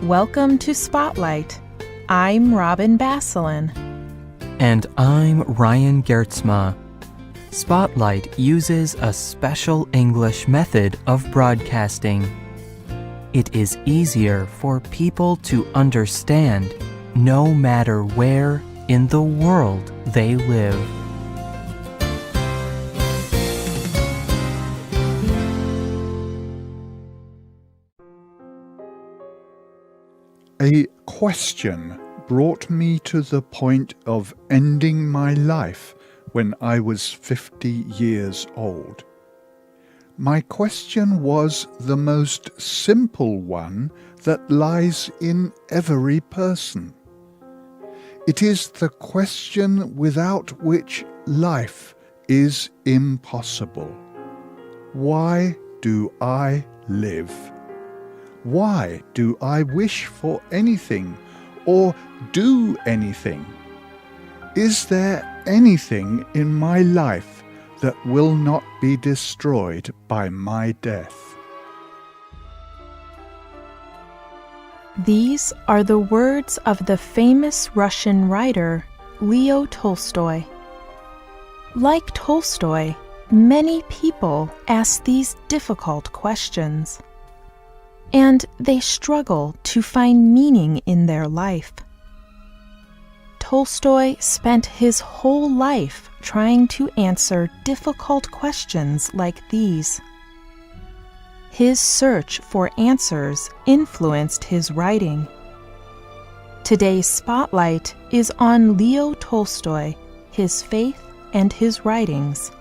Welcome to Spotlight. I'm Robin Basselin. And I'm Ryan Gertzma. Spotlight uses a special English method of broadcasting. It is easier for people to understand no matter where in the world they live. A question brought me to the point of ending my life when I was 50 years old. My question was the most simple one that lies in every person. It is the question without which life is impossible. Why do I live? Why do I wish for anything or do anything? Is there anything in my life that will not be destroyed by my death? These are the words of the famous Russian writer Leo Tolstoy. Like Tolstoy, many people ask these difficult questions, and they struggle to find meaning in their life. Tolstoy spent his whole life trying to answer difficult questions like these. His search for answers influenced his writing. Today's spotlight is on Leo Tolstoy, his faith, and his writings.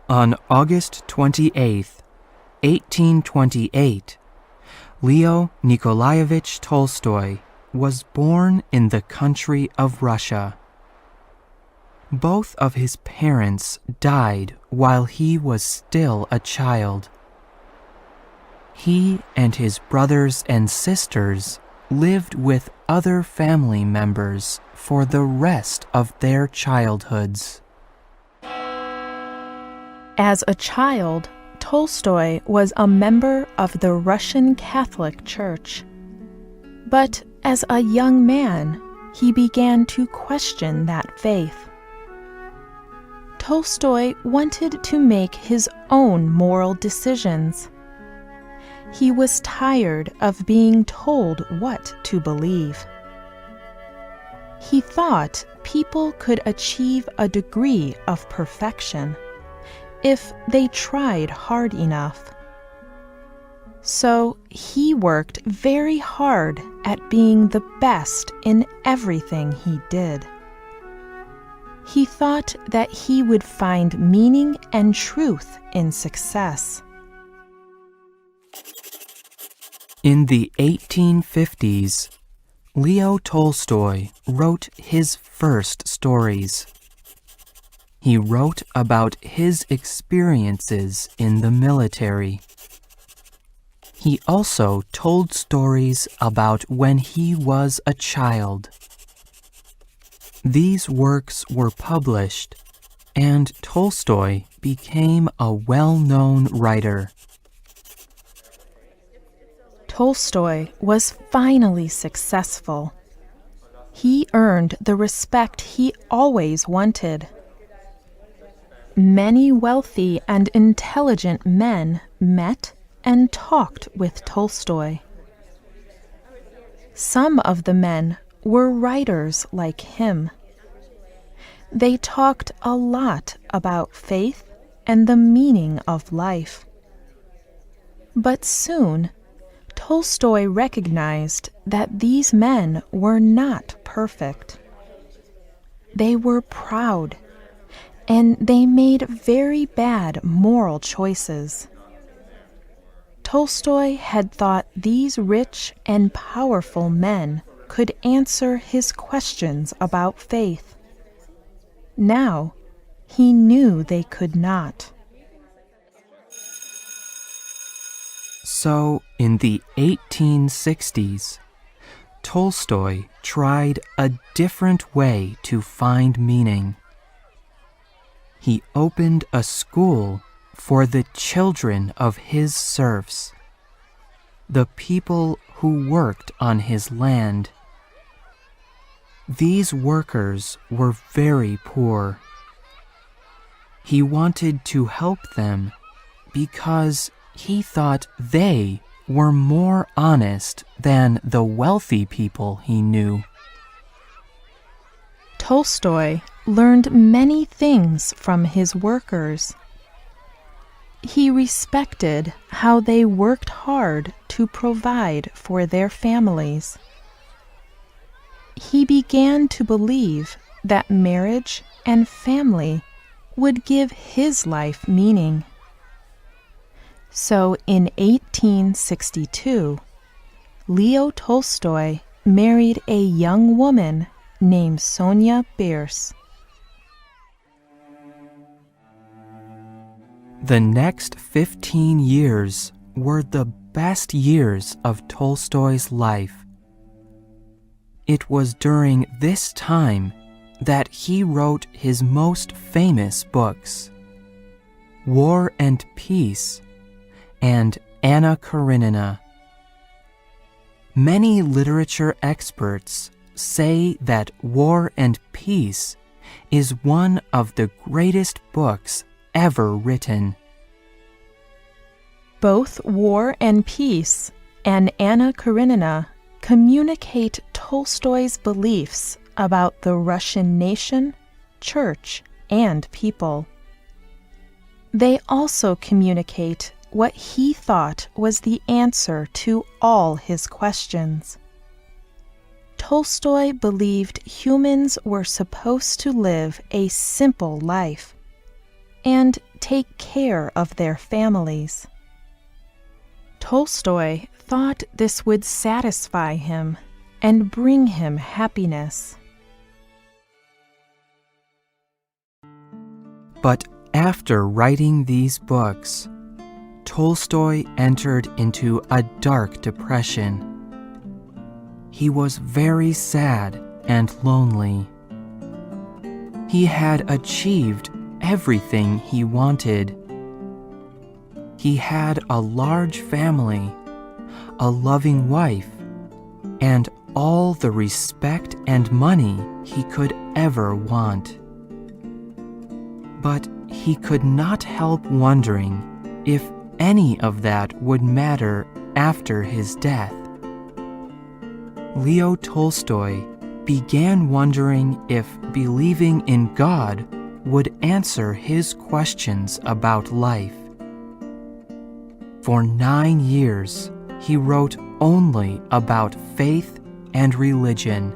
On August 28, 1828, Leo Nikolaevich Tolstoy was born in the country of Russia. Both of his parents died while he was still a child. He and his brothers and sisters lived with other family members for the rest of their childhoods. As a child, Tolstoy was a member of the Russian Catholic Church. But as a young man, he began to question that faith. Tolstoy wanted to make his own moral decisions. He was tired of being told what to believe. He thought people could achieve a degree of perfection if they tried hard enough. So he worked very hard at being the best in everything he did. He thought that he would find meaning and truth in success. In the 1850s, Leo Tolstoy wrote his first stories. He wrote about his experiences in the military. He also told stories about when he was a child. These works were published, and Tolstoy became a well-known writer. Tolstoy was finally successful. He earned the respect he always wanted. Many wealthy and intelligent men met and talked with Tolstoy. Some of the men were writers like him. They talked a lot about faith and the meaning of life. But soon, Tolstoy recognized that these men were not perfect. They were proud, and they made very bad moral choices. Tolstoy had thought these rich and powerful men could answer his questions about faith. Now, he knew they could not. So, in the 1860s, Tolstoy tried a different way to find meaning. He opened a school for the children of his serfs, the people who worked on his land. These workers were very poor. He wanted to help them because he thought they were more honest than the wealthy people he knew. Tolstoy learned many things from his workers. He respected how they worked hard to provide for their families. He began to believe that marriage and family would give his life meaning. So in 1862, Leo Tolstoy married a young woman named Sonia Bierce. The next 15 years were the best years of Tolstoy's life. It was during this time that he wrote his most famous books, War and Peace and Anna Karenina. Many literature experts say that War and Peace is one of the greatest books ever written. Both War and Peace and Anna Karenina communicate Tolstoy's beliefs about the Russian nation, church, and people. They also communicate what he thought was the answer to all his questions. Tolstoy believed humans were supposed to live a simple life and take care of their families. Tolstoy thought this would satisfy him and bring him happiness. But after writing these books, Tolstoy entered into a dark depression. He was very sad and lonely. He had achieved everything he wanted. He had a large family, a loving wife, and all the respect and money he could ever want. But he could not help wondering if any of that would matter after his death. Leo Tolstoy began wondering if believing in God would answer his questions about life. For 9 years, he wrote only about faith and religion.